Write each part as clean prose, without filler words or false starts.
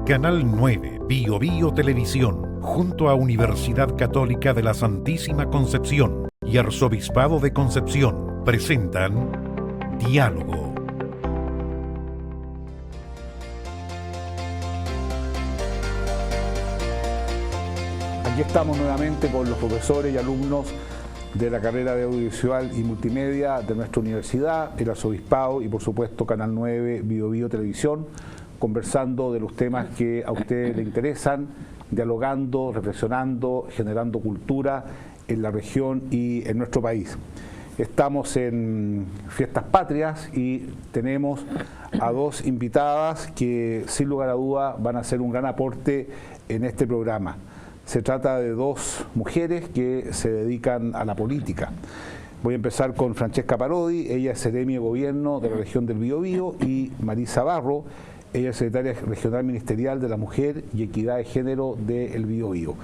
Canal 9 Bio Bio Televisión, junto a Universidad Católica de la Santísima Concepción y Arzobispado de Concepción, presentan Diálogo. Aquí estamos nuevamente con los profesores y alumnos de la carrera de audiovisual y multimedia de nuestra universidad, el Arzobispado y por supuesto Canal 9 Bio Bio Televisión, conversando de los temas que a ustedes les interesan, dialogando, reflexionando, generando cultura en la región y en nuestro país. Estamos en Fiestas Patrias y tenemos a dos invitadas que sin lugar a duda van a hacer un gran aporte en este programa. Se trata de dos mujeres que se dedican a la política. Voy a empezar con Francesca Parodi, ella es seremi de gobierno de la región del Biobío, y Marisa Barro, ella es secretaria regional ministerial de la Mujer y Equidad de Género del Biobío.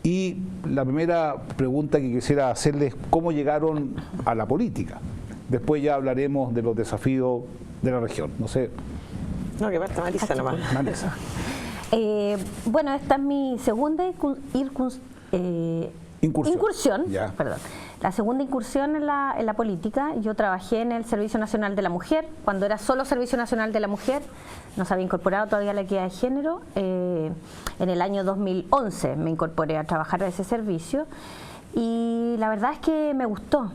Y la primera pregunta que quisiera hacerles, ¿cómo llegaron a la política? Después ya hablaremos de los desafíos de la región. No sé. No, que parta Marisa nomás. Marisa. Bueno, esta es mi segunda incursión. Perdón. La segunda incursión en la política. Yo trabajé en el Servicio Nacional de la Mujer, cuando era solo Servicio Nacional de la Mujer, no se había incorporado todavía la equidad de género. En el año 2011 me incorporé a trabajar a ese servicio. Y la verdad es que me gustó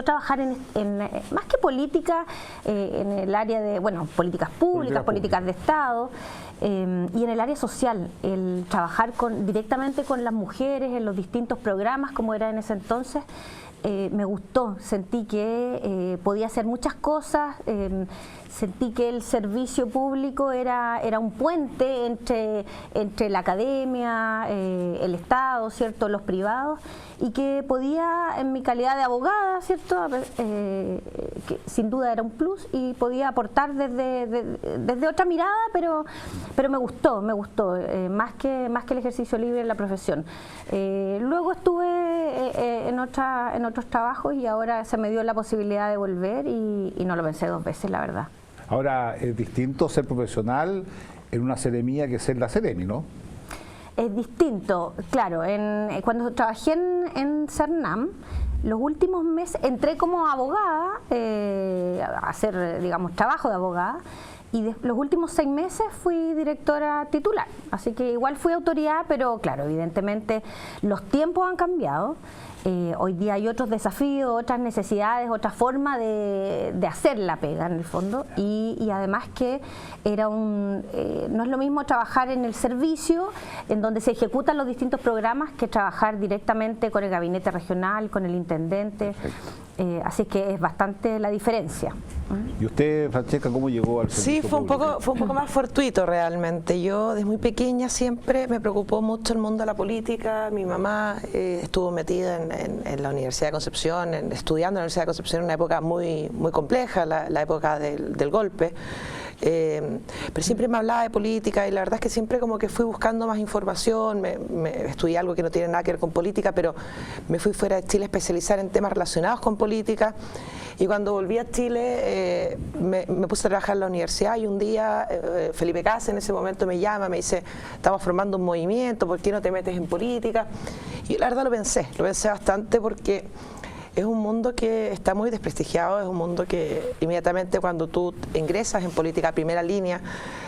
trabajar en más que política, en el área de, bueno, políticas públicas, políticas de Estado, y en el área social, el trabajar directamente con las mujeres en los distintos programas como era en ese entonces. Me gustó, sentí que podía hacer muchas cosas, sentí que el servicio público era un puente entre la academia, el Estado, ¿cierto?, los privados, y que podía, en mi calidad de abogada, ¿cierto?, que sin duda era un plus, y podía aportar desde otra mirada, pero me gustó, más que el ejercicio libre en la profesión. Luego estuve en otros trabajos y ahora se me dio la posibilidad de volver y no lo pensé dos veces, la verdad. Ahora, es distinto ser profesional en una seremía que ser la seremi, ¿no? Es distinto, claro. Cuando trabajé en CERNAM, los últimos meses entré como abogada, a hacer, digamos, trabajo de abogada, y los últimos 6 meses fui directora titular. Así que igual fui autoridad, pero claro, evidentemente los tiempos han cambiado. Hoy día hay otros desafíos, otras necesidades, otra forma de hacer la pega en el fondo, y además que no es lo mismo trabajar en el servicio, en donde se ejecutan los distintos programas, que trabajar directamente con el gabinete regional, con el intendente. Así que es bastante la diferencia. ¿Y usted, Francesca, cómo llegó al servicio público? Fue un poco más fortuito realmente. Yo desde muy pequeña siempre me preocupó mucho el mundo de la política. Mi mamá estuvo metida en la Universidad de Concepción, estudiando en la Universidad de Concepción en una época muy compleja, la época del golpe. Pero siempre me hablaba de política, y la verdad es que siempre como que fui buscando más información, me estudié algo que no tiene nada que ver con política, pero me fui fuera de Chile a especializar en temas relacionados con política, y cuando volví a Chile me puse a trabajar en la universidad, y un día Felipe Casa en ese momento me llama, me dice: estamos formando un movimiento, ¿por qué no te metes en política? Y la verdad lo pensé bastante, porque es un mundo que está muy desprestigiado, es un mundo que inmediatamente cuando tú ingresas en política a primera línea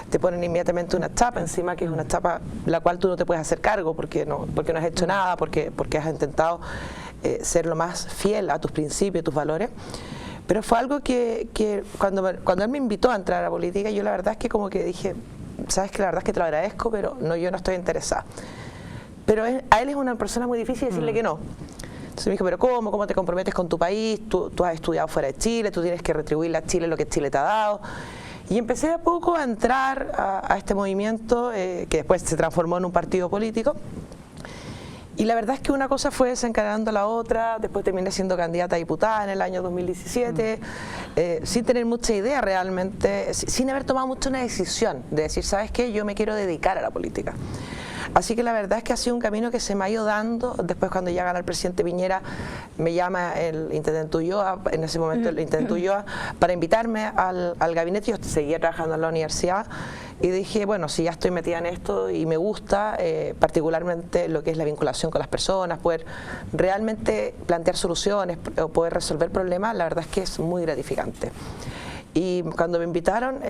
te ponen inmediatamente una chapa encima, que es una chapa la cual tú no te puedes hacer cargo porque no has hecho nada, porque has intentado ser lo más fiel a tus principios, a tus valores. Pero fue algo que cuando él me invitó a entrar a la política, yo la verdad es que como que dije: sabes que la verdad es que te lo agradezco, pero yo no estoy interesada. Pero a él es una persona muy difícil decirle que no. Entonces me dijo: pero ¿cómo te comprometes con tu país? Tú has estudiado fuera de Chile, tú tienes que retribuirle a Chile lo que Chile te ha dado. Y empecé a poco a entrar a este movimiento que después se transformó en un partido político. Y la verdad es que una cosa fue desencadenando la otra. Después terminé siendo candidata a diputada en el año 2017, sin tener mucha idea realmente, sin haber tomado mucho una decisión de decir: ¿sabes qué? Yo me quiero dedicar a la política. Así que la verdad es que ha sido un camino que se me ha ido dando. Después, cuando ya gana el presidente Piñera, me llama el intendente Ulloa, en ese momento el intendente Ulloa, para invitarme al gabinete. Yo seguía trabajando en la universidad Y dije, bueno, si ya estoy metida en esto y me gusta, particularmente lo que es la vinculación con las personas, poder realmente plantear soluciones o poder resolver problemas, la verdad es que es muy gratificante. Y cuando me invitaron,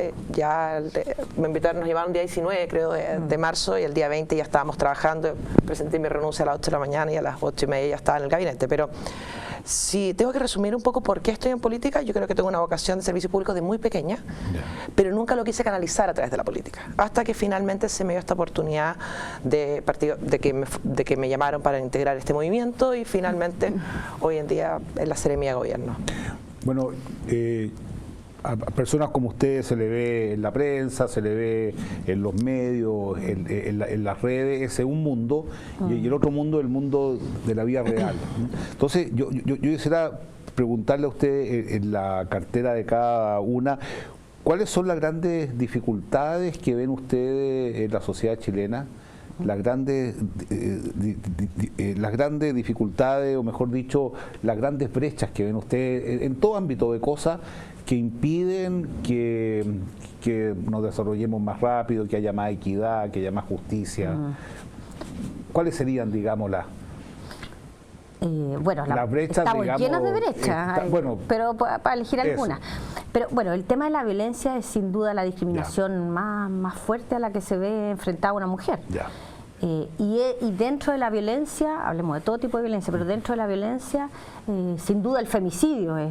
nos llevaron el día 19, creo, de marzo, y el día 20 ya estábamos trabajando. Presenté mi renuncia a las 8 de la mañana y a las 8:30 ya estaba en el gabinete. Pero si tengo que resumir un poco por qué estoy en política, yo creo que tengo una vocación de servicio público de muy pequeña, pero nunca lo quise canalizar a través de la política. Hasta que finalmente se me dio esta oportunidad de que me llamaron para integrar este movimiento y finalmente hoy en día en la Seremía de Gobierno. Bueno, a personas como usted se le ve en la prensa, se le ve en los medios, en las redes, ese es un mundo, y el otro mundo es el mundo de la vida real. Entonces, yo quisiera preguntarle a usted en la cartera de cada una, ¿cuáles son las grandes dificultades que ven ustedes en la sociedad chilena? Las grandes dificultades, o mejor dicho, las grandes brechas que ven ustedes en todo ámbito de cosas que impiden que nos desarrollemos más rápido, que haya más equidad, que haya más justicia. ¿Cuáles serían, digamos, las brechas? Estamos digamos, llenos de brechas, pero para elegir algunas. Pero bueno, el tema de la violencia es sin duda la discriminación más fuerte a la que se ve enfrentada una mujer. Y dentro de la violencia, hablemos de todo tipo de violencia, pero dentro de la violencia, sin duda el femicidio es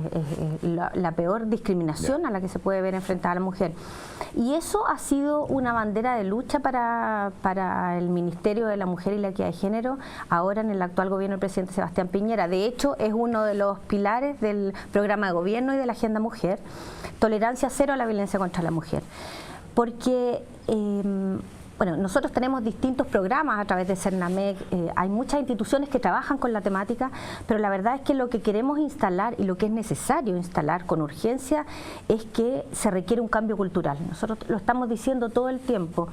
la peor discriminación a la que se puede ver enfrentada a la mujer. Y eso ha sido una bandera de lucha para el Ministerio de la Mujer y la Equidad de Género, ahora en el actual gobierno del presidente Sebastián Piñera. De hecho, es uno de los pilares del programa de gobierno y de la Agenda Mujer, tolerancia cero a la violencia contra la mujer. Porque bueno, nosotros tenemos distintos programas a través de Cernamec, hay muchas instituciones que trabajan con la temática, pero la verdad es que lo que queremos instalar y lo que es necesario instalar con urgencia es que se requiere un cambio cultural. Nosotros lo estamos diciendo todo el tiempo.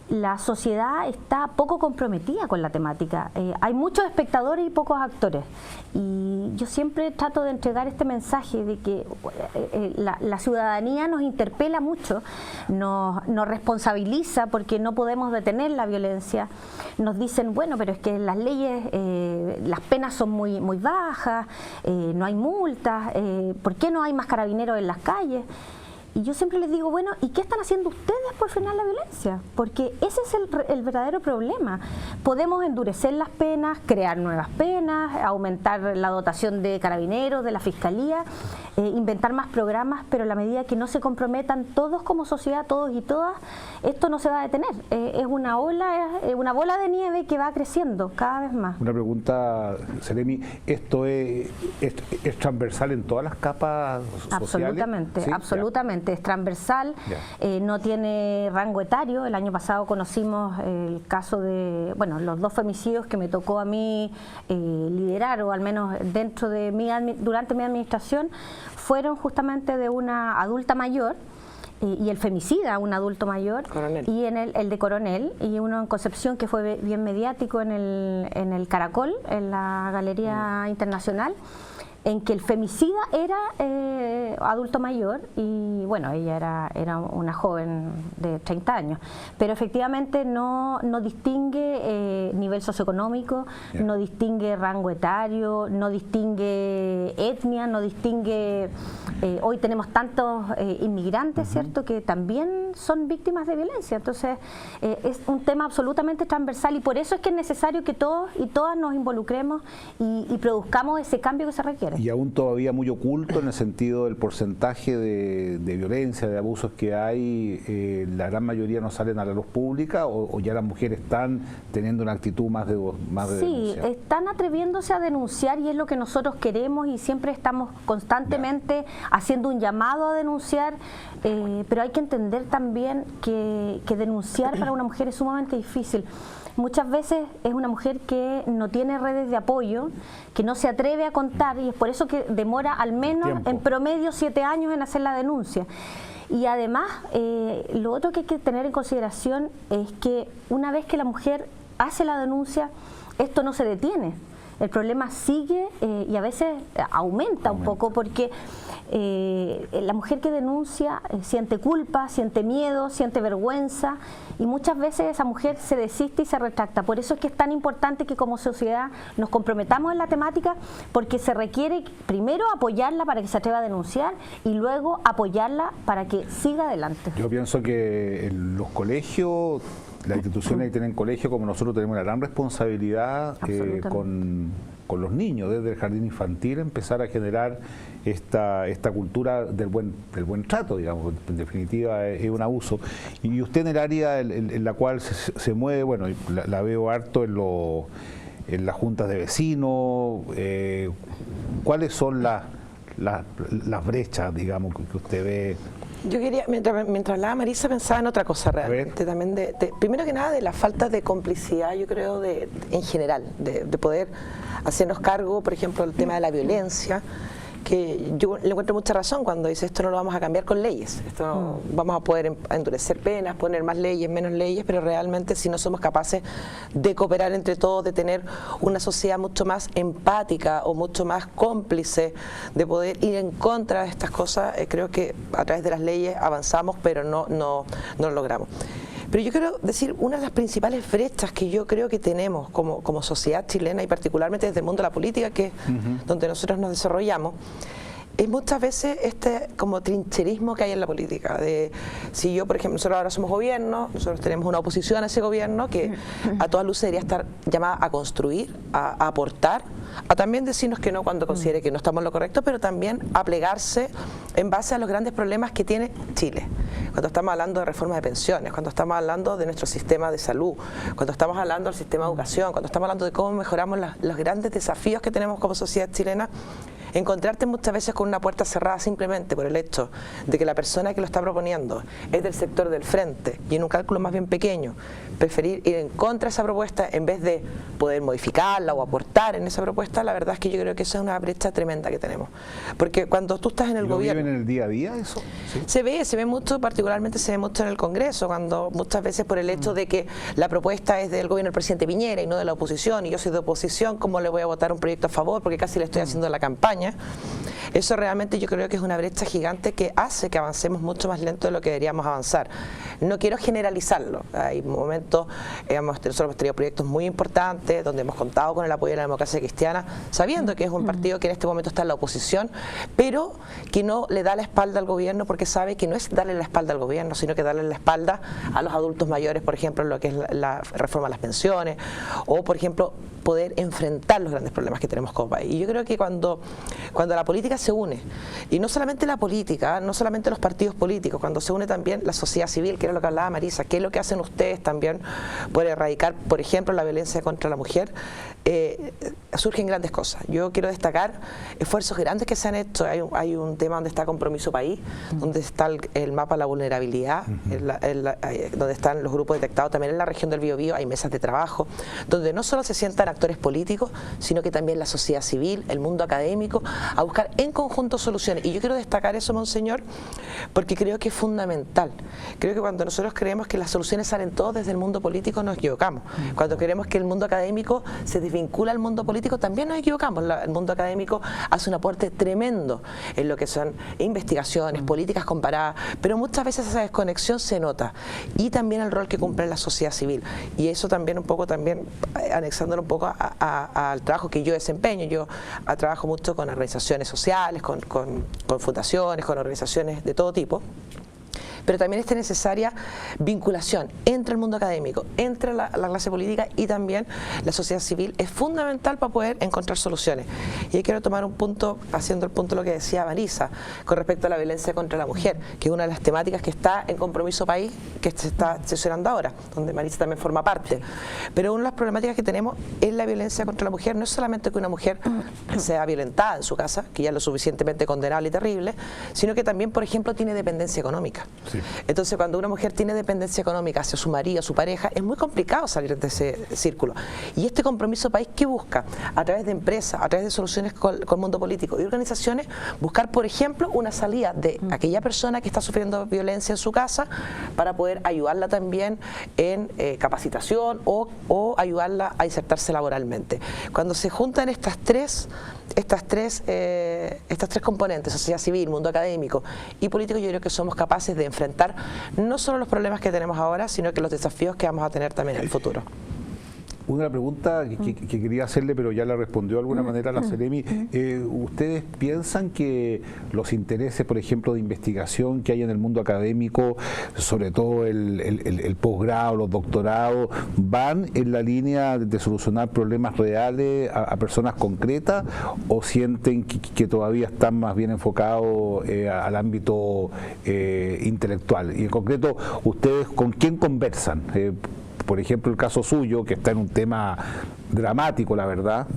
La sociedad está poco comprometida con la temática. Hay muchos espectadores y pocos actores. Y yo siempre trato de entregar este mensaje de que la ciudadanía nos interpela mucho, nos responsabiliza porque no podemos detener la violencia. Nos dicen, bueno, pero es que las leyes, las penas son muy bajas, no hay multas, ¿por qué no hay más carabineros en las calles? Y yo siempre les digo, bueno, ¿y qué están haciendo ustedes por frenar la violencia? Porque ese es el verdadero problema. Podemos endurecer las penas, crear nuevas penas, aumentar la dotación de carabineros, de la fiscalía, inventar más programas, pero a la medida que no se comprometan todos como sociedad, todos y todas, esto no se va a detener. Es una bola de nieve que va creciendo cada vez más. Una pregunta, Seremi, ¿esto es transversal en todas las capas sociales? Absolutamente, ¿sí? Absolutamente. Es transversal, no tiene rango etario. El año pasado conocimos el caso de, bueno, los 2 femicidios que me tocó a mí liderar, o al menos durante mi administración, fueron justamente de una adulta mayor, y el femicida, un adulto mayor, Coronel. Y el de Coronel, y uno en Concepción que fue bien mediático en el Caracol, en la Galería Internacional, en que el femicida era adulto mayor y bueno, ella era una joven de 30 años, pero efectivamente no distingue nivel socioeconómico, no distingue rango etario, no distingue etnia, no distingue... hoy tenemos tantos inmigrantes, ¿cierto?, que también son víctimas de violencia. Entonces es un tema absolutamente transversal, y por eso es que es necesario que todos y todas nos involucremos y produzcamos ese cambio que se requiere. Y aún todavía muy oculto en el sentido del porcentaje de violencia, de abusos que hay, la gran mayoría no salen a la luz pública, o ya las mujeres están teniendo una actitud más de denunciar. Sí, están atreviéndose a denunciar, y es lo que nosotros queremos, y siempre estamos constantemente haciendo un llamado a denunciar, pero hay que entender también que denunciar para una mujer es sumamente difícil. Muchas veces es una mujer que no tiene redes de apoyo, que no se atreve a contar, y es por eso que demora al menos en promedio 7 años en hacer la denuncia. Y además, lo otro que hay que tener en consideración es que una vez que la mujer hace la denuncia, esto no se detiene. el problema sigue y a veces aumenta un poco, porque la mujer que denuncia siente culpa, siente miedo, siente vergüenza, y muchas veces esa mujer se desiste y se retracta. Por eso es que es tan importante que como sociedad nos comprometamos en la temática, porque se requiere primero apoyarla para que se atreva a denunciar y luego apoyarla para que siga adelante. Yo pienso que en los colegios, las instituciones que tienen colegio como nosotros tenemos una gran responsabilidad con los niños, desde el jardín infantil, empezar a generar esta cultura del buen trato, digamos. En definitiva es un abuso. Y usted en el área en la cual se mueve, bueno, la veo harto en las juntas de vecinos, ¿cuáles son las brechas, digamos, que usted ve? Yo quería, mientras hablaba Marisa, pensaba en otra cosa realmente, también primero que nada de la falta de complicidad, yo creo, en general, de poder hacernos cargo, por ejemplo, del tema de la violencia, que yo le encuentro mucha razón cuando dice esto no lo vamos a cambiar con leyes, esto vamos a poder endurecer penas, poner más leyes, menos leyes, pero realmente si no somos capaces de cooperar entre todos, de tener una sociedad mucho más empática o mucho más cómplice, de poder ir en contra de estas cosas, creo que a través de las leyes avanzamos, pero no lo logramos. Pero yo quiero decir, una de las principales brechas que yo creo que tenemos como sociedad chilena, y particularmente desde el mundo de la política, que es donde nosotros nos desarrollamos, es muchas veces este como trincherismo que hay en la política. Si yo, por ejemplo, nosotros ahora somos gobierno, nosotros tenemos una oposición a ese gobierno que a todas luces debería estar llamada a construir, a aportar, a también decirnos que no cuando considere que no estamos en lo correcto, pero también a plegarse en base a los grandes problemas que tiene Chile. Cuando estamos hablando de reforma de pensiones, cuando estamos hablando de nuestro sistema de salud, cuando estamos hablando del sistema de educación, cuando estamos hablando de cómo mejoramos los grandes desafíos que tenemos como sociedad chilena, encontrarte muchas veces con una puerta cerrada simplemente por el hecho de que la persona que lo está proponiendo es del sector del frente y en un cálculo más bien pequeño, preferir ir en contra de esa propuesta en vez de poder modificarla o aportar en esa propuesta, la verdad es que yo creo que esa es una brecha tremenda que tenemos. Porque cuando tú estás en el gobierno... ¿Lo viven en el día a día eso? ¿Sí? Se ve mucho, particularmente se ve mucho en el Congreso, cuando muchas veces por el hecho de que la propuesta es del gobierno del presidente Piñera y no de la oposición, y yo soy de oposición, ¿cómo le voy a votar un proyecto a favor? Porque casi le estoy haciendo la campaña. Eso realmente yo creo que es una brecha gigante que hace que avancemos mucho más lento de lo que deberíamos avanzar. No quiero generalizarlo, hay momentos, nosotros hemos tenido proyectos muy importantes donde hemos contado con el apoyo de la democracia cristiana, sabiendo que es un partido que en este momento está en la oposición, pero que no le da la espalda al gobierno porque sabe que no es darle la espalda al gobierno, sino que darle la espalda a los adultos mayores, por ejemplo, en lo que es la reforma de las pensiones, o por ejemplo, poder enfrentar los grandes problemas que tenemos como país. Y yo creo que cuando la política se une, y no solamente la política, no solamente los partidos políticos, cuando se une también la sociedad civil, que era lo que hablaba Marisa, que es lo que hacen ustedes también por erradicar, por ejemplo, la violencia contra la mujer, surgen grandes cosas. Yo quiero destacar esfuerzos grandes que se han hecho. Hay un tema donde está Compromiso País, donde está el mapa de la vulnerabilidad, donde están los grupos detectados también en la región del Biobío, hay mesas de trabajo, donde no solo se sientan actores políticos, sino que también la sociedad civil, el mundo académico, a buscar en conjunto soluciones. Y yo quiero destacar eso, Monseñor, porque creo que es fundamental. Creo que cuando nosotros creemos que las soluciones salen todos desde el mundo político, nos equivocamos. Cuando queremos que el mundo académico se desvincula al mundo político, también nos equivocamos. El mundo académico hace un aporte tremendo en lo que son investigaciones, políticas comparadas, pero muchas veces esa desconexión se nota. Y también el rol que cumple la sociedad civil. Y eso también un poco, anexándolo un poco al trabajo que yo desempeño. Yo trabajo mucho con organizaciones sociales, con fundaciones, con organizaciones de todo tipo. Pero también está necesaria vinculación entre el mundo académico, entre la clase política y también la sociedad civil. Es fundamental para poder encontrar soluciones. Y ahí quiero tomar un punto, haciendo el punto de lo que decía Marisa, con respecto a la violencia contra la mujer, que es una de las temáticas que está en Compromiso País, que se está sesionando ahora, donde Marisa también forma parte. Pero una de las problemáticas que tenemos es la violencia contra la mujer. No es solamente que una mujer sea violentada en su casa, que ya es lo suficientemente condenable y terrible, sino que también, por ejemplo, tiene dependencia económica. Sí. Sí. Entonces, cuando una mujer tiene dependencia económica hacia su marido, su pareja, es muy complicado salir de ese círculo. Y este compromiso país, ¿qué busca? A través de empresas, a través de soluciones con el mundo político y organizaciones, buscar, por ejemplo, una salida de aquella persona que está sufriendo violencia en su casa para poder ayudarla también en capacitación o ayudarla a insertarse laboralmente. Cuando se juntan estas tres componentes, sociedad civil, mundo académico y político, yo creo que somos capaces de enfrentar no solo los problemas que tenemos ahora, sino que los desafíos que vamos a tener también en el futuro. Una pregunta que quería hacerle, pero ya la respondió de alguna manera la Seremi. ¿Ustedes piensan que los intereses, por ejemplo, de investigación que hay en el mundo académico, sobre todo el posgrado, los doctorados, van en la línea de solucionar problemas reales a personas concretas, o sienten que todavía están más bien enfocados al ámbito intelectual? Y en concreto, ¿ustedes con quién conversan? Por ejemplo, el caso suyo, que está en un tema dramático, la verdad.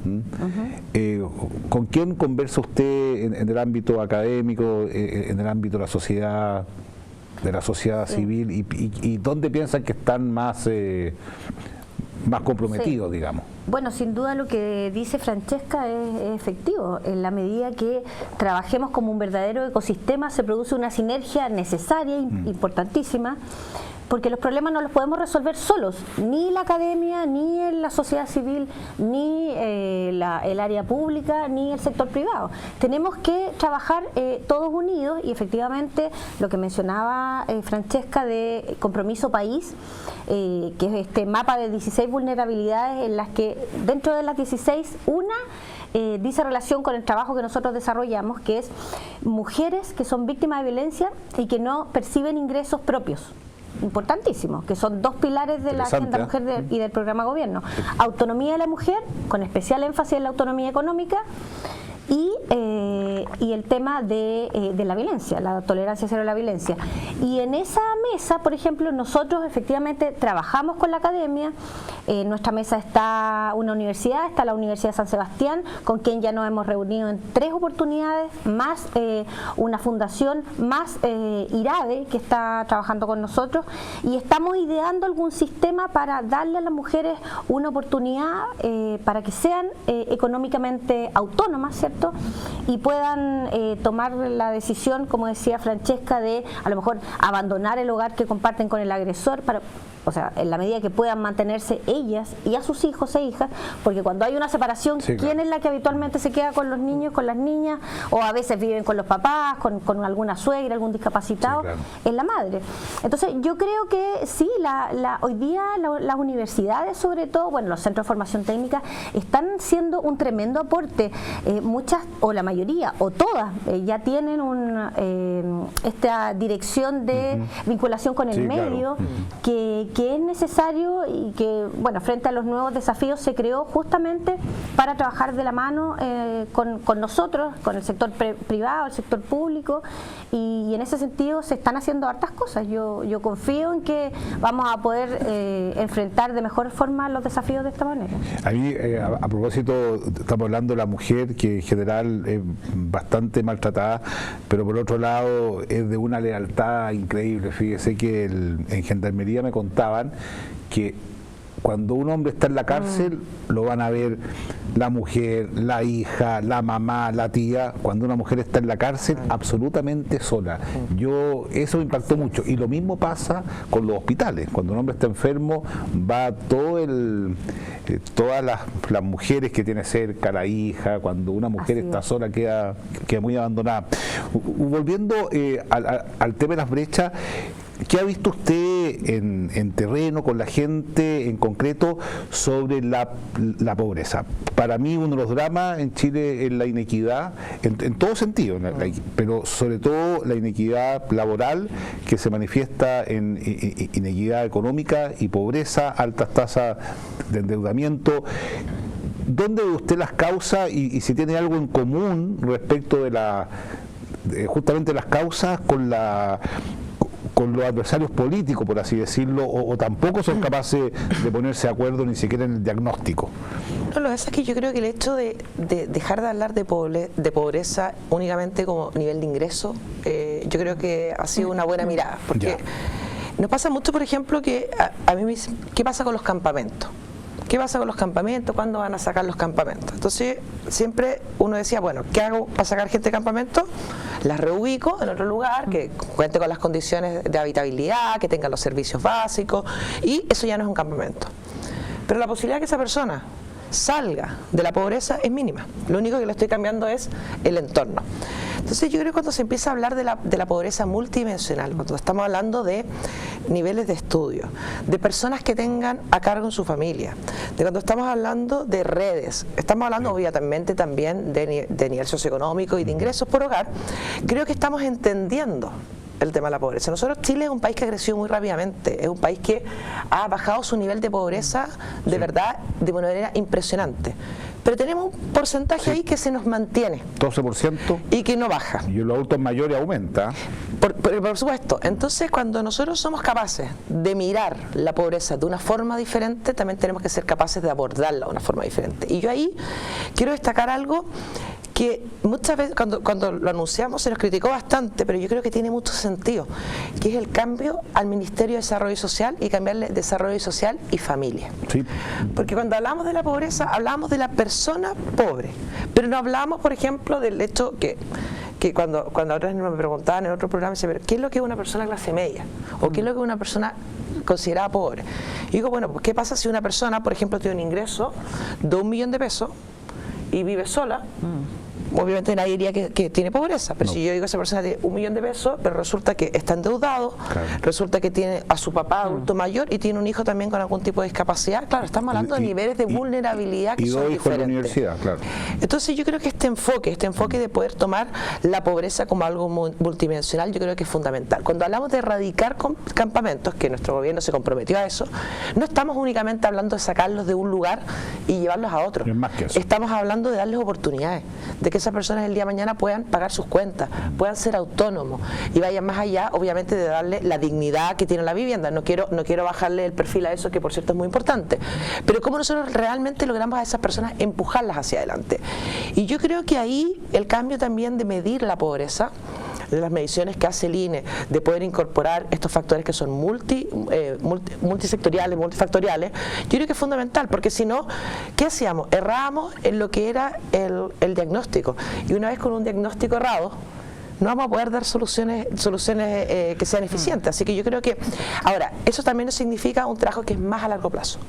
¿Con quién conversa usted en el ámbito académico, en el ámbito de la sociedad civil, y dónde piensan que están más comprometidos, digamos? Bueno, sin duda lo que dice Francesca es efectivo. En la medida que trabajemos como un verdadero ecosistema, se produce una sinergia necesaria, importantísima, porque los problemas no los podemos resolver solos, ni la academia, ni la sociedad civil, ni el área pública, ni el sector privado. Tenemos que trabajar todos unidos, y efectivamente lo que mencionaba Francesca de compromiso país, que es este mapa de 16 vulnerabilidades, en las que dentro de las 16, una dice relación con el trabajo que nosotros desarrollamos, que es mujeres que son víctimas de violencia y que no perciben ingresos propios. Importantísimo, que son dos pilares de la Agenda Mujer y del programa de gobierno. Autonomía de la mujer, con especial énfasis en la autonomía económica, y el tema de la violencia, la tolerancia cero a la violencia. Y en esa mesa, por ejemplo, nosotros efectivamente trabajamos con la academia. En nuestra mesa está una universidad, está la Universidad de San Sebastián, con quien ya nos hemos reunido en 3 oportunidades, más una fundación, más IRADE, que está trabajando con nosotros, y estamos ideando algún sistema para darle a las mujeres una oportunidad para que sean económicamente autónomas, ¿cierto? Y puedan tomar la decisión, como decía Francesca, de a lo mejor abandonar el hogar que comparten con el agresor, o sea, en la medida que puedan mantenerse ellas y a sus hijos e hijas, porque cuando hay una separación, sí, ¿quién es la que habitualmente se queda con los niños, con las niñas? O a veces viven con los papás, con alguna suegra, algún discapacitado, sí, claro, es la madre. Entonces yo creo que sí, hoy día las universidades, sobre todo, bueno, los centros de formación técnica, están siendo un tremendo aporte. Muchas, o la mayoría, o todas, ya tienen esta dirección de vinculación con el, sí, medio, claro, que es necesario, y que, bueno, frente a los nuevos desafíos se creó justamente para trabajar de la mano con nosotros, con el sector privado, el sector público, y en ese sentido se están haciendo hartas cosas. Yo confío en que vamos a poder enfrentar de mejor forma los desafíos de esta manera. A mí, a propósito, estamos hablando de la mujer, que en general es bastante maltratada, pero por otro lado es de una lealtad increíble. Fíjese que en Gendarmería me contaban que cuando un hombre está en la cárcel, lo van a ver la mujer, la hija, la mamá, la tía. Cuando una mujer está en la cárcel, absolutamente sola. Eso me impactó mucho. Y lo mismo pasa con los hospitales. Cuando un hombre está enfermo, va todas las mujeres que tiene cerca, la hija. Cuando una mujer está sola, queda muy abandonada. Volviendo al tema de las brechas, ¿qué ha visto usted en terreno, con la gente en concreto, sobre la pobreza? Para mí uno de los dramas en Chile es la inequidad, en todo sentido, pero sobre todo la inequidad laboral, que se manifiesta en inequidad económica y pobreza, altas tasas de endeudamiento. ¿Dónde ve usted las causas y si tiene algo en común respecto de justamente las causas con los adversarios políticos, por así decirlo, o tampoco son capaces de ponerse de acuerdo ni siquiera en el diagnóstico? No, lo que pasa es que yo creo que el hecho de dejar de hablar de pobreza únicamente como nivel de ingreso, yo creo que ha sido una buena mirada, porque nos pasa mucho, por ejemplo, que a mí me dicen, ¿qué pasa con los campamentos? ¿Qué pasa con los campamentos? ¿Cuándo van a sacar los campamentos? Entonces, siempre uno decía, bueno, ¿qué hago para sacar gente de campamento? Las reubico en otro lugar, que cuente con las condiciones de habitabilidad, que tenga los servicios básicos, y eso ya no es un campamento. Pero la posibilidad de que esa persona salga de la pobreza es mínima. Lo único que le estoy cambiando es el entorno. Entonces yo creo que cuando se empieza a hablar de la pobreza multidimensional, cuando estamos hablando de niveles de estudio, de personas que tengan a cargo en su familia, de cuando estamos hablando de redes, estamos hablando obviamente también de nivel socioeconómico y de ingresos por hogar, creo que estamos entendiendo el tema de la pobreza. Nosotros, Chile es un país que ha crecido muy rápidamente, es un país que ha bajado su nivel de pobreza de verdad de manera impresionante. Pero tenemos un porcentaje ahí que se nos mantiene. 12%. Y que no baja. Y los adultos mayores aumenta. Por supuesto. Entonces, cuando nosotros somos capaces de mirar la pobreza de una forma diferente, también tenemos que ser capaces de abordarla de una forma diferente. Y yo ahí quiero destacar algo que muchas veces cuando lo anunciamos se nos criticó bastante, pero yo creo que tiene mucho sentido, que es el cambio al Ministerio de Desarrollo Social y cambiarle Desarrollo Social y Familia. Sí. Porque cuando hablamos de la pobreza, hablamos de la persona pobre, pero no hablamos, por ejemplo, del hecho que cuando otras me preguntaban en otro programa, decían, ¿qué es lo que es una persona clase media? ¿O qué es lo que es una persona considerada pobre? Y digo, bueno, pues ¿qué pasa si una persona, por ejemplo, tiene un ingreso de 1 millón de pesos y vive sola? Obviamente nadie diría que tiene pobreza, pero si yo digo que esa persona tiene 1 millón de pesos, pero resulta que está endeudado, resulta que tiene a su papá adulto mayor y tiene un hijo también con algún tipo de discapacidad, claro, estamos hablando de niveles de vulnerabilidad que son diferentes. Y 2 hijos en la universidad, claro. Entonces yo creo que este enfoque de poder tomar la pobreza como algo multidimensional, yo creo que es fundamental. Cuando hablamos de erradicar campamentos, que nuestro gobierno se comprometió a eso, no estamos únicamente hablando de sacarlos de un lugar y llevarlos a otro. Es más que eso. Estamos hablando de darles oportunidades, de que esas personas el día de mañana puedan pagar sus cuentas, puedan ser autónomos y vayan más allá, obviamente, de darle la dignidad que tiene la vivienda. No quiero bajarle el perfil a eso, que por cierto es muy importante, pero cómo nosotros realmente logramos a esas personas empujarlas hacia adelante. Y yo creo que ahí el cambio también de medir la pobreza, de las mediciones que hace el INE, de poder incorporar estos factores que son multisectoriales, multifactoriales, yo creo que es fundamental, porque si no, ¿qué hacíamos? Errábamos en lo que era el diagnóstico, y una vez con un diagnóstico errado, no vamos a poder dar soluciones que sean eficientes. Así que yo creo que, ahora, eso también no significa un trabajo que es más a largo plazo,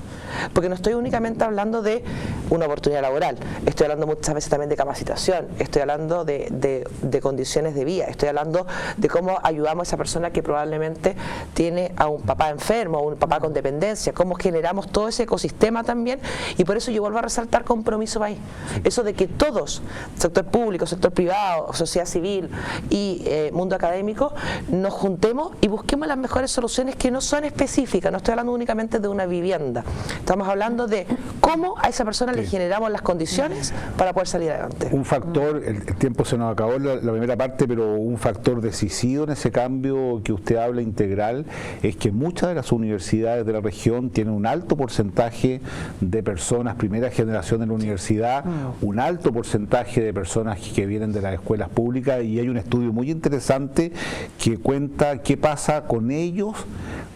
porque no estoy únicamente hablando de una oportunidad laboral, estoy hablando muchas veces también de capacitación, estoy hablando de condiciones de vida, estoy hablando de cómo ayudamos a esa persona que probablemente tiene a un papá enfermo, a un papá con dependencia, cómo generamos todo ese ecosistema también, y por eso yo vuelvo a resaltar compromiso país, eso de que todos, sector público, sector privado, sociedad civil y mundo académico, nos juntemos y busquemos las mejores soluciones que no son específicas. No estoy hablando únicamente de una vivienda, estamos hablando de cómo a esa persona le generamos las condiciones para poder salir adelante. Un factor, el tiempo se nos acabó la primera parte, pero un factor decisivo en ese cambio que usted habla integral es que muchas de las universidades de la región tienen un alto porcentaje de personas primera generación en la universidad, un alto porcentaje de personas que vienen de las escuelas públicas, y hay un estudio muy interesante que cuenta qué pasa con ellos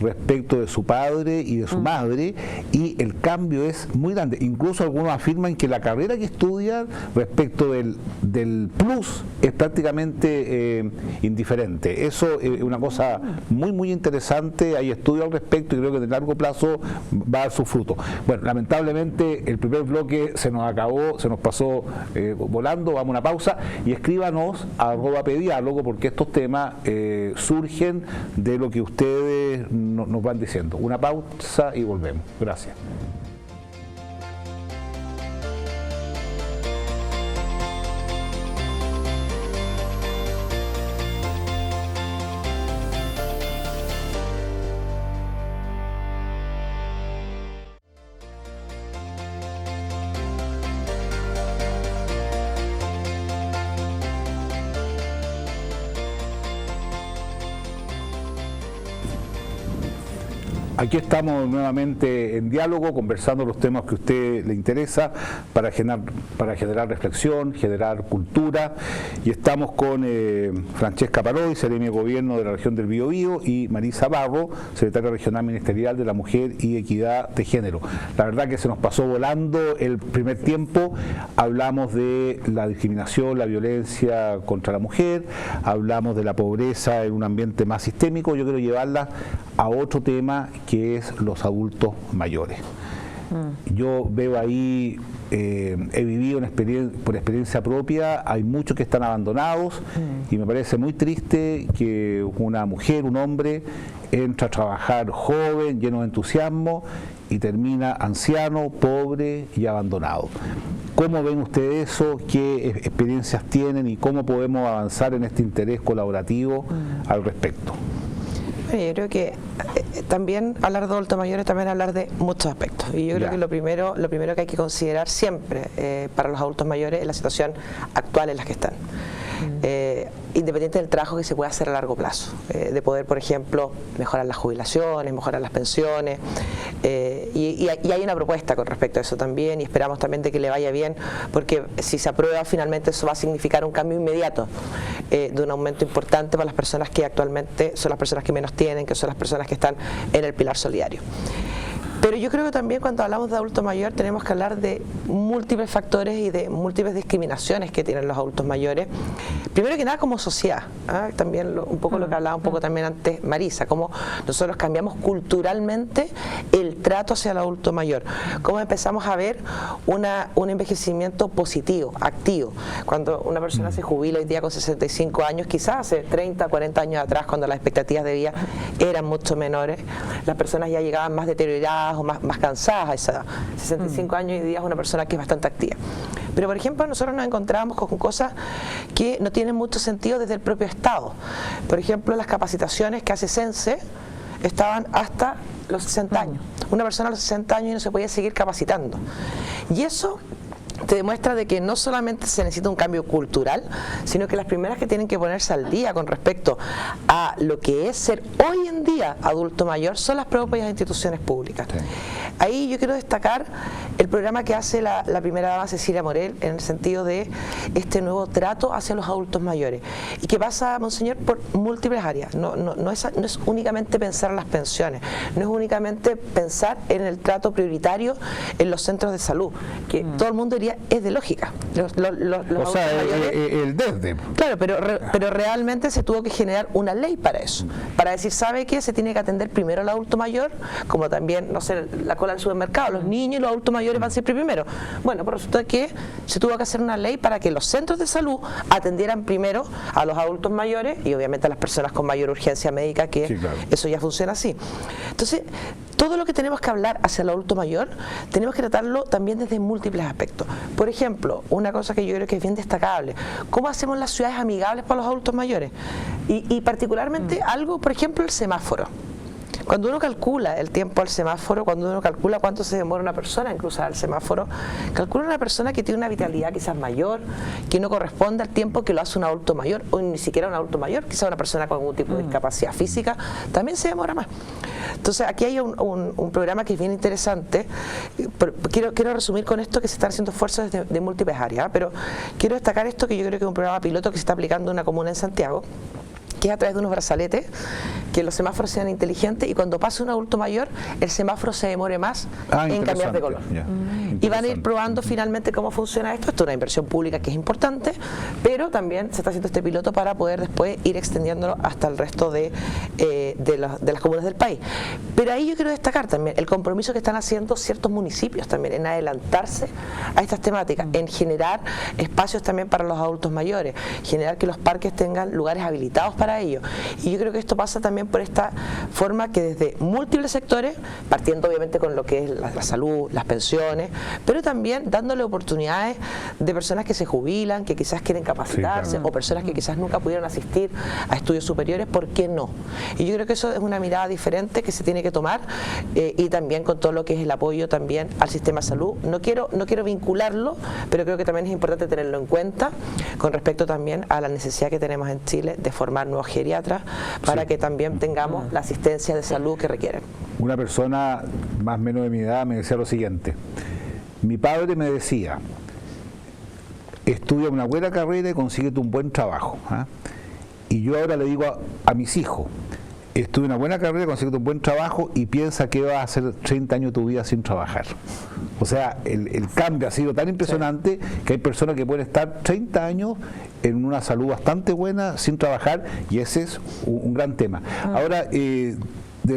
respecto de su padre y de su madre, y el cambio es muy grande. Incluso algunos afirman que la carrera que estudian respecto del plus es prácticamente indiferente. Eso es una cosa muy interesante, hay estudios al respecto y creo que en el largo plazo va a dar su fruto. Bueno, lamentablemente el primer bloque se nos acabó, se nos pasó volando, vamos a una pausa, y escríbanos a @pediálogo, porque estos temas surgen de lo que ustedes nos van diciendo. Una pausa y volvemos. Gracias. Aquí estamos nuevamente en diálogo, conversando los temas que a usted le interesa para generar reflexión, generar cultura. Y estamos con Francesca Parodi, Seremi de Gobierno de la región del Biobío, y Marisa Barro, secretaria regional ministerial de la Mujer y Equidad de Género. La verdad que se nos pasó volando el primer tiempo. Hablamos de la discriminación, la violencia contra la mujer, hablamos de la pobreza en un ambiente más sistémico. Yo quiero llevarla a otro tema, que es los adultos mayores. Yo veo ahí, he vivido por experiencia propia, hay muchos que están abandonados y me parece muy triste que una mujer, un hombre, entra a trabajar joven, lleno de entusiasmo y termina anciano, pobre y abandonado. ¿Cómo ven ustedes eso? ¿Qué experiencias tienen y cómo podemos avanzar en este interés colaborativo al respecto? Yo creo que también hablar de adultos mayores es también hablar de muchos aspectos. Y yo creo que lo primero que hay que considerar siempre para los adultos mayores es la situación actual en la que están. Independiente del trabajo que se pueda hacer a largo plazo, de poder, por ejemplo, mejorar las jubilaciones, mejorar las pensiones, y hay una propuesta con respecto a eso también, y esperamos también de que le vaya bien, porque si se aprueba finalmente eso va a significar un cambio inmediato, de un aumento importante para las personas que actualmente son las personas que menos tienen, que son las personas que están en el pilar solidario. Pero yo creo que también cuando hablamos de adulto mayor tenemos que hablar de múltiples factores y de múltiples discriminaciones que tienen los adultos mayores. Primero que nada como sociedad, también un poco lo que hablaba un poco también antes Marisa, cómo nosotros cambiamos culturalmente el trato hacia el adulto mayor, cómo empezamos a ver un envejecimiento positivo, activo. Cuando una persona se jubila hoy día con 65 años, quizás hace 30, 40 años atrás, cuando las expectativas de vida eran mucho menores, las personas ya llegaban más deterioradas o más cansadas a esa edad. 65 años hoy día es una persona que es bastante activa. Pero por ejemplo nosotros nos encontramos con cosas que no tienen mucho sentido desde el propio Estado. Por ejemplo, las capacitaciones que hace CENSE estaban hasta los 60 años. Una persona a los 60 años no se podía seguir capacitando. Y eso te demuestra de que no solamente se necesita un cambio cultural, sino que las primeras que tienen que ponerse al día con respecto a lo que es ser hoy en día adulto mayor son las propias instituciones públicas. Sí. Ahí yo quiero destacar el programa que hace la primera dama Cecilia Morel en el sentido de este nuevo trato hacia los adultos mayores y que pasa, monseñor, por múltiples áreas. No es únicamente pensar en las pensiones, no es únicamente pensar en el trato prioritario en los centros de salud, que todo el mundo diría es de lógica. O sea, el desde. Claro, pero realmente se tuvo que generar una ley para eso, para decir, ¿sabe qué? Se tiene que atender primero al adulto mayor, como también, no sé, la cola del supermercado, los niños y los adultos mayores van siempre primero. Bueno, pues resulta que se tuvo que hacer una ley para que los centros de salud atendieran primero a los adultos mayores y obviamente a las personas con mayor urgencia médica, que sí, claro, eso ya funciona así. Entonces, todo lo que tenemos que hablar hacia el adulto mayor, tenemos que tratarlo también desde múltiples aspectos. Por ejemplo, una cosa que yo creo que es bien destacable, ¿cómo hacemos las ciudades amigables para los adultos mayores? Y particularmente algo, por ejemplo, el semáforo. Cuando uno calcula el tiempo al semáforo, cuando uno calcula cuánto se demora una persona en cruzar el semáforo, calcula una persona que tiene una vitalidad quizás mayor, que no corresponde al tiempo que lo hace un adulto mayor, o ni siquiera un adulto mayor, quizás una persona con algún tipo de discapacidad física, también se demora más. Entonces aquí hay un programa que es bien interesante. Quiero resumir con esto que se están haciendo esfuerzos de múltiples áreas, pero quiero destacar esto que yo creo que es un programa piloto que se está aplicando en una comuna en Santiago, que es a través de unos brazaletes, que los semáforos sean inteligentes y cuando pase un adulto mayor, el semáforo se demore más en cambiar de color. Y van a ir probando finalmente cómo funciona esto. Esto es una inversión pública que es importante, pero también se está haciendo este piloto para poder después ir extendiéndolo hasta el resto de las comunas del país. Pero ahí yo quiero destacar también el compromiso que están haciendo ciertos municipios también en adelantarse a estas temáticas, en generar espacios también para los adultos mayores, generar que los parques tengan lugares habilitados para ello. Y yo creo que esto pasa también por esta forma que desde múltiples sectores, partiendo obviamente con lo que es la salud, las pensiones, pero también dándole oportunidades de personas que se jubilan, que quizás quieren capacitarse, sí, claro, o personas que quizás nunca pudieron asistir a estudios superiores, ¿por qué no? Y yo creo que eso es una mirada diferente que se tiene que tomar y también con todo lo que es el apoyo también al sistema de salud. No quiero vincularlo, pero creo que también es importante tenerlo en cuenta con respecto también a la necesidad que tenemos en Chile de formar nuevos tenemos geriatras para que también tengamos la asistencia de salud que requieren. Una persona más o menos de mi edad me decía lo siguiente: mi padre me decía, estudia una buena carrera y consíguete un buen trabajo, ¿ah? Y yo ahora le digo a mis hijos, estudia una buena carrera, consíguete un buen trabajo y piensa que vas a hacer 30 años de tu vida sin trabajar. O sea, el cambio ha sido tan impresionante que hay personas que pueden estar 30 años en una salud bastante buena sin trabajar, y ese es un gran tema. Ahora, desde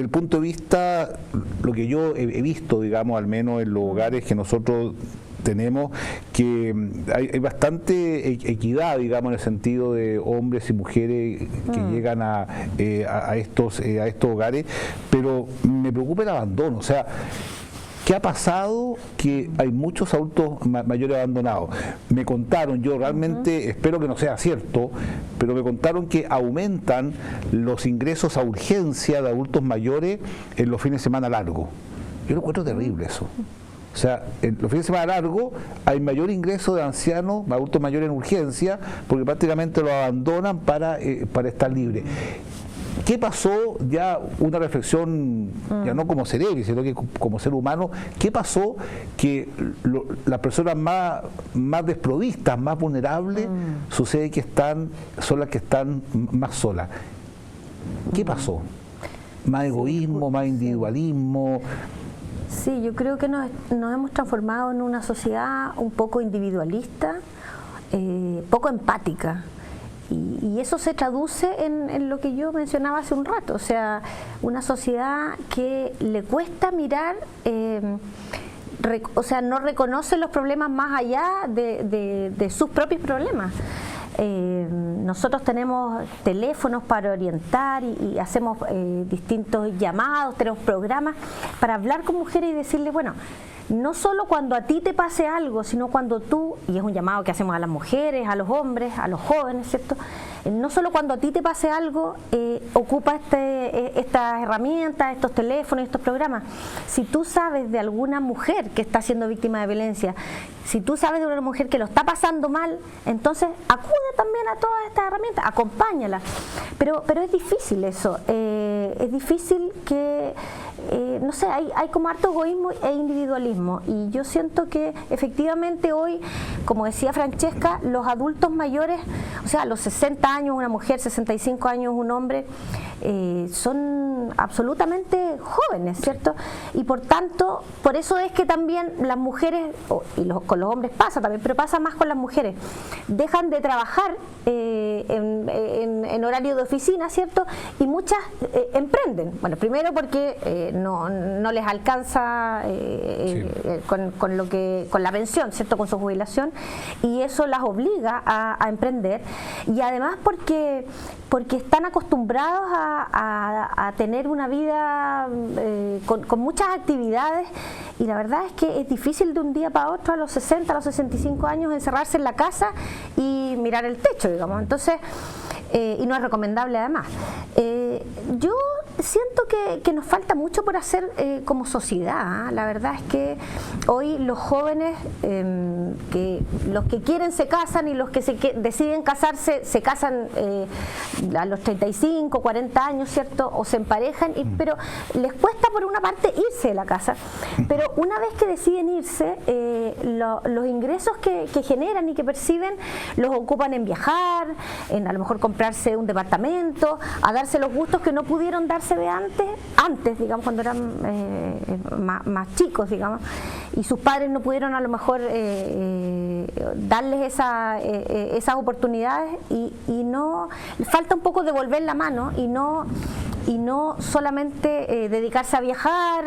el punto de vista, lo que yo he visto, digamos, al menos en los hogares que nosotros tenemos, que hay bastante equidad, digamos, en el sentido de hombres y mujeres que llegan a estos hogares, pero me preocupa el abandono. O sea, ¿qué ha pasado? Que hay muchos adultos mayores abandonados. Me contaron, yo realmente espero que no sea cierto, pero me contaron que aumentan los ingresos a urgencia de adultos mayores en los fines de semana largos. Yo lo encuentro terrible eso. O sea, en los fines de semana largos hay mayor ingreso de ancianos, adultos mayores en urgencia, porque prácticamente lo abandonan para estar libres. ¿Qué pasó? Ya una reflexión, ya no como cerebro, sino que como ser humano, ¿qué pasó que las personas más desprovistas, más vulnerables, sucede que son las que están más solas? ¿Qué pasó? ¿Más egoísmo, más individualismo? Sí, yo creo que nos hemos transformado en una sociedad un poco individualista, poco empática. Y eso se traduce en lo que yo mencionaba hace un rato, o sea, una sociedad que le cuesta mirar, o sea, no reconoce los problemas más allá de sus propios problemas. Nosotros tenemos teléfonos para orientar y hacemos distintos llamados, tenemos programas para hablar con mujeres y decirles, bueno, no solo cuando a ti te pase algo, sino cuando tú, y es un llamado que hacemos a las mujeres, a los hombres, a los jóvenes, ¿cierto? No solo cuando a ti te pase algo, ocupa estas herramientas, estos teléfonos, estos programas. Si tú sabes de alguna mujer que está siendo víctima de violencia, si tú sabes de una mujer que lo está pasando mal, entonces acude también a todas estas herramientas, acompáñala. Pero es difícil eso, es difícil que, no sé, hay como harto egoísmo e individualismo, y yo siento que efectivamente hoy, como decía Francesca, los adultos mayores, o sea, los 60 años una mujer, 65 años un hombre, son absolutamente jóvenes, ¿cierto? Y por tanto, por eso es que también las mujeres, y con los hombres pasa también, pero pasa más con las mujeres, dejan de trabajar en horario de oficina, ¿cierto? Y muchas emprenden. Bueno, primero porque no les alcanza con la pensión, ¿cierto? Con su jubilación, y eso las obliga a emprender, y además porque están acostumbrados a tener una vida con muchas actividades, y la verdad es que es difícil de un día para otro, a los 60, a los 65 años, encerrarse en la casa y mirar el techo, digamos. Entonces, y no es recomendable además. Yo siento que nos falta mucho por hacer como sociedad, ¿eh? La verdad es que hoy los jóvenes, los que quieren se casan, y los que deciden casarse se casan a los 35, 40 años, ¿cierto? O se emparejan, pero les cuesta por una parte irse de la casa. Pero una vez que deciden irse, los ingresos que generan y que perciben los ocupan en viajar, en a lo mejor comprarse un departamento, a darse los gustos que no pudieron darse de antes, digamos, cuando eran más chicos, digamos, y sus padres no pudieron a lo mejor darles esas oportunidades, y no, falta un poco devolver la mano, y no solamente dedicarse a viajar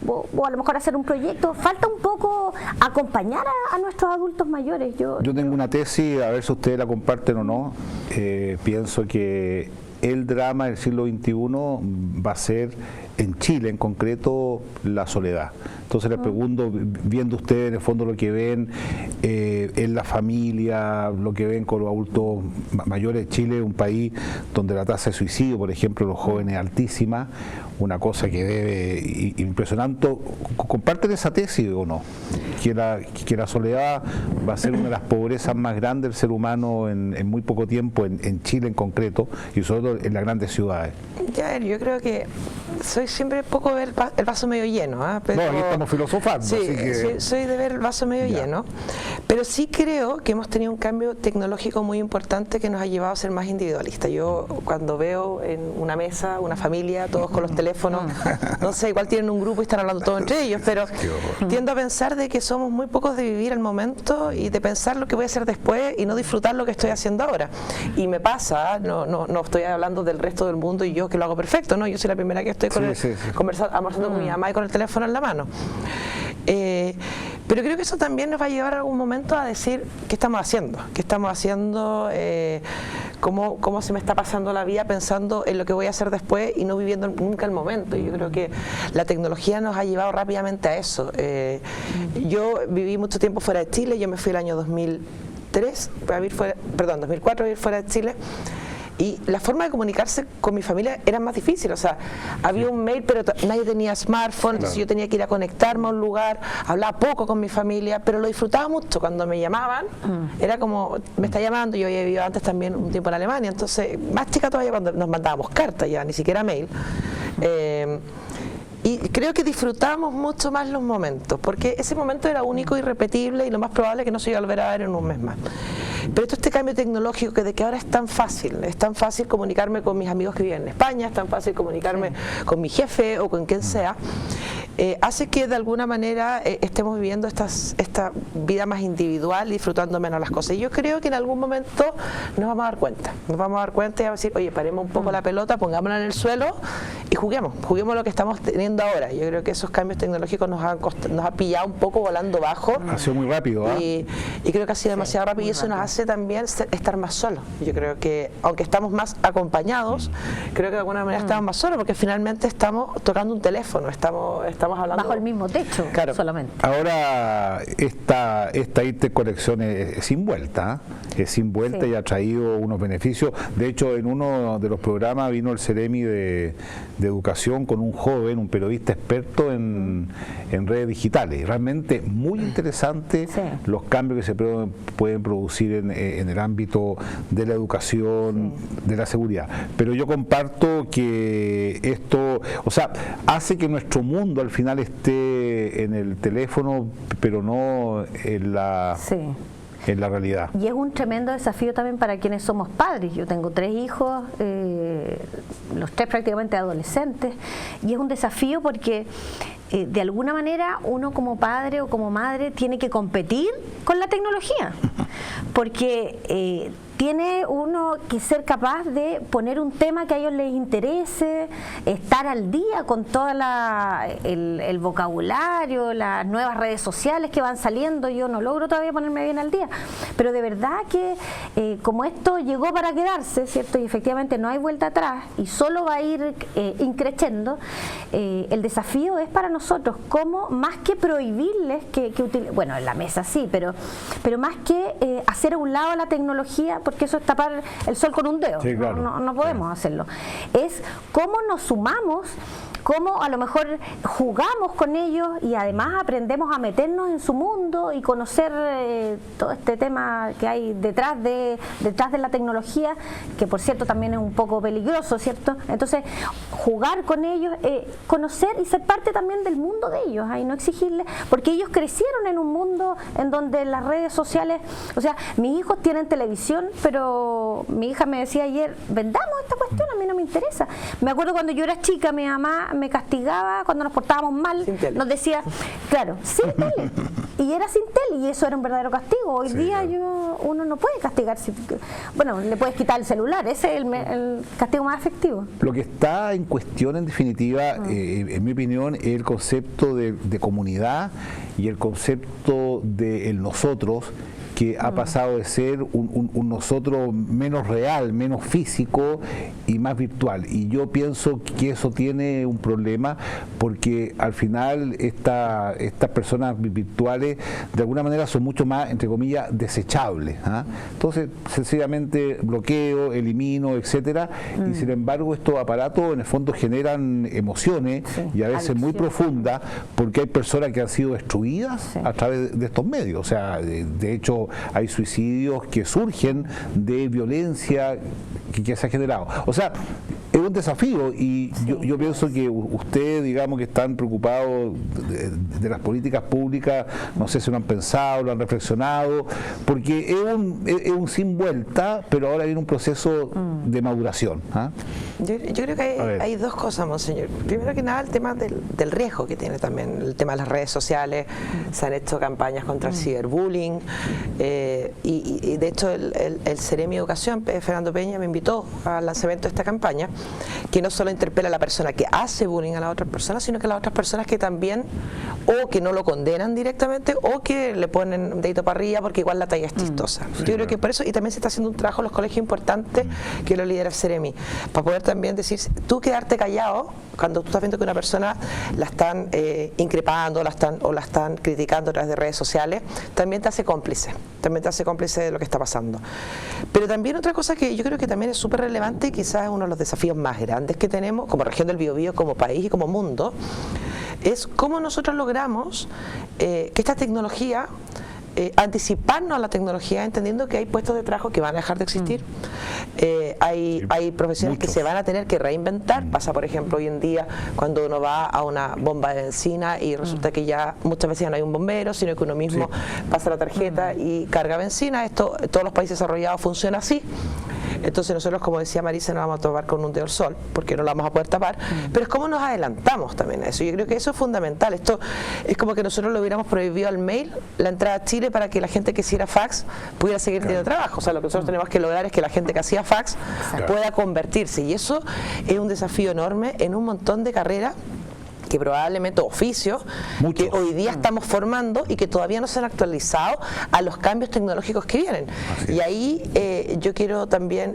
o a lo mejor hacer un proyecto. Falta un poco acompañar a nuestros adultos mayores. Yo tengo una tesis, a ver si ustedes la comparten o no. Pienso que el drama del siglo XXI va a ser en Chile en concreto, la soledad. Entonces les pregunto, viendo ustedes en el fondo lo que ven en la familia, lo que ven con los adultos mayores, Chile es un país donde la tasa de suicidio, por ejemplo, los jóvenes es altísima, una cosa que debe impresionante. ¿Comparten esa tesis o no? Que la soledad va a ser una de las pobrezas más grandes del ser humano en muy poco tiempo, en Chile en concreto, y sobre todo en las grandes ciudades. Ya, yo creo que soy siempre poco ver el vaso medio lleno, pero, no, aquí estamos filosofando. Sí, así que... soy de ver el vaso medio lleno, pero sí creo que hemos tenido un cambio tecnológico muy importante que nos ha llevado a ser más individualistas. Yo cuando veo en una mesa, una familia, todos con los teléfonos, no sé, igual tienen un grupo y están hablando todos entre ellos, pero tiendo a pensar de que somos muy pocos de vivir el momento y de pensar lo que voy a hacer después y no disfrutar lo que estoy haciendo ahora. Y me pasa, no estoy hablando del resto del mundo y yo que lo hago perfecto, ¿no? Yo soy la primera que estoy conversando con mi mamá y con el teléfono en la mano. Pero creo que eso también nos va a llevar a algún momento a decir qué estamos haciendo, cómo se me está pasando la vida pensando en lo que voy a hacer después y no viviendo nunca el momento. Y yo creo que la tecnología nos ha llevado rápidamente a eso. Yo viví mucho tiempo fuera de Chile, yo me fui el año 2004 a vivir fuera de Chile. Y la forma de comunicarse con mi familia era más difícil, o sea, había un mail, pero nadie tenía smartphone, entonces yo tenía que ir a conectarme a un lugar, hablaba poco con mi familia, pero lo disfrutaba mucho. Cuando me llamaban, era como, me está llamando, yo había vivido antes también un tiempo en Alemania, entonces, más chica todavía cuando nos mandábamos cartas ya, ni siquiera mail. Y creo que disfrutamos mucho más los momentos, porque ese momento era único, irrepetible y lo más probable es que no se iba a volver a ver en un mes más. Pero este cambio tecnológico que de que ahora es tan fácil comunicarme con mis amigos que viven en España, es tan fácil comunicarme con mi jefe o con quien sea, hace que de alguna manera estemos viviendo esta vida más individual y disfrutando menos las cosas. Y yo creo que en algún momento nos vamos a dar cuenta y vamos a decir, oye, paremos un poco la pelota, pongámosla en el suelo y juguemos lo que estamos teniendo ahora. Yo creo que esos cambios tecnológicos nos ha pillado un poco volando bajo. Ha sido muy rápido, y creo que ha sido demasiado rápido y eso nos hace también estar más solos. Yo creo que, aunque estamos más acompañados, creo que de alguna manera estamos más solos porque finalmente estamos tocando un teléfono, estamos hablando bajo el mismo techo, claro, solamente. Ahora esta interconexión es sin vuelta, y ha traído unos beneficios. De hecho, en uno de los programas vino el Ceremi de Educación con un joven, un periodista experto en redes digitales. Realmente muy interesante los cambios que se pueden producir en el ámbito de la educación, de la seguridad. Pero yo comparto que esto, o sea, hace que nuestro mundo al final esté en el teléfono, pero no en la realidad. Y es un tremendo desafío también para quienes somos padres. Yo tengo 3 hijos, los 3 prácticamente adolescentes, y es un desafío porque de alguna manera uno como padre o como madre tiene que competir con la tecnología, porque tiene uno que ser capaz de poner un tema que a ellos les interese, estar al día con todo el vocabulario, las nuevas redes sociales que van saliendo. Yo no logro todavía ponerme bien al día, pero de verdad que como esto llegó para quedarse, ¿cierto? Y efectivamente no hay vuelta atrás y solo va a ir increciendo, el desafío es para nosotros, cómo más que prohibirles que utilicen, bueno, en la mesa sí, pero más que hacer a un lado la tecnología, porque eso es tapar el sol con un dedo, claro. no podemos hacerlo. Es cómo nos sumamos, cómo a lo mejor jugamos con ellos y además aprendemos a meternos en su mundo y conocer todo este tema que hay detrás de la tecnología, que por cierto también es un poco peligroso, ¿cierto? Entonces, jugar con ellos, conocer y ser parte también del mundo de ellos, y no exigirles, porque ellos crecieron en un mundo en donde las redes sociales, o sea, mis hijos tienen televisión, pero mi hija me decía ayer, vendamos esta cuestión, a mí no me interesa. Me acuerdo cuando yo era chica, mi mamá me castigaba cuando nos portábamos mal, nos decía, claro, sin tele, y era sin tele, y eso era un verdadero castigo. Hoy día uno no puede castigar, bueno, le puedes quitar el celular, ese es el castigo más efectivo. Lo que está en cuestión, en definitiva, en mi opinión, es el concepto de comunidad y el concepto de el nosotros, que ha pasado de ser un nosotros menos real, menos físico y más virtual. Y yo pienso que eso tiene un problema, porque al final estas personas virtuales de alguna manera son mucho más, entre comillas, desechables, ¿ah? Entonces, sencillamente bloqueo, elimino, etcétera, y sin embargo estos aparatos en el fondo generan emociones, y a veces muy profundas, porque hay personas que han sido destruidas a través de estos medios. O sea, de hecho hay suicidios que surgen de violencia que se ha generado. O sea, es un desafío, y yo pienso que ustedes, digamos, que están preocupados de las políticas públicas, no sé si lo han pensado, lo han reflexionado, porque es un sin vuelta, pero ahora viene un proceso de maduración, ¿ah? Yo creo que hay dos cosas, monseñor. Primero que nada, el tema del riesgo que tiene también, el tema de las redes sociales. Se han hecho campañas contra el ciberbullying, y de hecho el Ceremi de Educación, Fernando Peña, me invitó al lanzamiento de esta campaña, que no solo interpela a la persona que hace bullying a las otras personas, sino que a las otras personas que también, o que no lo condenan directamente, o que le ponen un dedito para arriba porque igual la talla es chistosa. Yo creo que por eso, y también se está haciendo un trabajo en los colegios importante que lo lidera el Ceremi, para poder también decir, tú quedarte callado cuando tú estás viendo que una persona la están increpando, o la están criticando a través de redes sociales, también te hace cómplice de lo que está pasando. Pero también otra cosa que yo creo que también es súper relevante, y quizás es uno de los desafíos más grandes que tenemos como región del Biobío, como país y como mundo, es cómo nosotros logramos que esta tecnología, anticiparnos a la tecnología, entendiendo que hay puestos de trabajo que van a dejar de existir, hay profesiones que se van a tener que reinventar. Pasa, por ejemplo, hoy en día cuando uno va a una bomba de benzina y resulta que ya muchas veces ya no hay un bombero, sino que uno mismo pasa la tarjeta y carga benzina. Esto en todos los países desarrollados funciona así. Entonces nosotros, como decía Marisa, nos vamos a tomar con un dedo al sol, porque no lo vamos a poder tapar, pero es como nos adelantamos también a eso. Yo creo que eso es fundamental. Esto es como que nosotros le hubiéramos prohibido al mail la entrada a Chile para que la gente que hiciera fax pudiera seguir teniendo trabajo. O sea, lo que nosotros tenemos que lograr es que la gente que hacía fax pueda convertirse, y eso es un desafío enorme en un montón de carreras que probablemente oficios que hoy día estamos formando y que todavía no se han actualizado a los cambios tecnológicos que vienen. Y ahí yo quiero también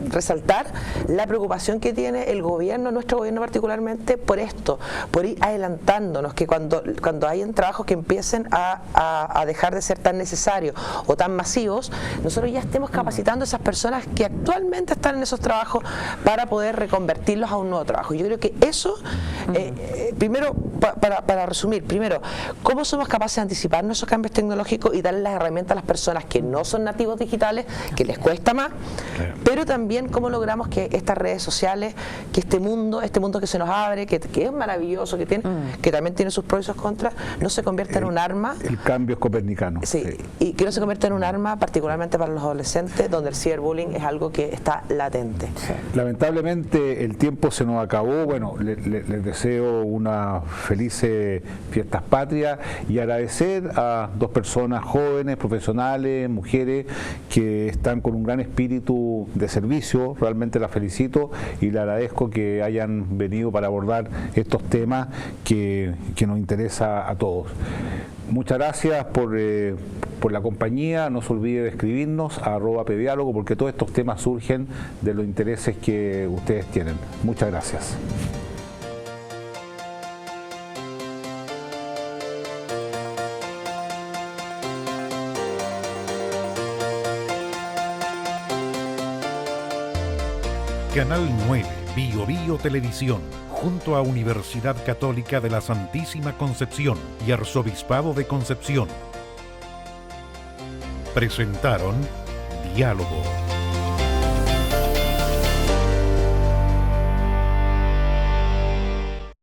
resaltar la preocupación que tiene el gobierno, nuestro gobierno particularmente, por esto, por ir adelantándonos, que cuando hayan trabajos que empiecen a dejar de ser tan necesarios o tan masivos, nosotros ya estemos capacitando a esas personas que actualmente están en esos trabajos para poder reconvertirlos a un nuevo trabajo. Yo creo que eso, primero, para resumir, primero, ¿cómo somos capaces de anticiparnos esos cambios tecnológicos y darle las herramientas a las personas que no son nativos digitales, que les cuesta más? Pero también cómo logramos que estas redes sociales, que este mundo que se nos abre, que es maravilloso, que también tiene sus pros y sus contras, no se convierta en un arma. El cambio es copernicano. Sí, y que no se convierta en un arma, particularmente para los adolescentes, donde el ciberbullying es algo que está latente. Lamentablemente el tiempo se nos acabó. Bueno, les deseo unas felices fiestas patrias, y agradecer a dos personas jóvenes, profesionales, mujeres, que están con un gran espíritu de servicio. Realmente las felicito y le agradezco que hayan venido para abordar estos temas que nos interesa a todos. Muchas gracias por la compañía. No se olvide de escribirnos a @pediálogo, porque todos estos temas surgen de los intereses que ustedes tienen. Muchas gracias. Canal 9, Biobío Televisión, junto a Universidad Católica de la Santísima Concepción y Arzobispado de Concepción, presentaron Diálogo.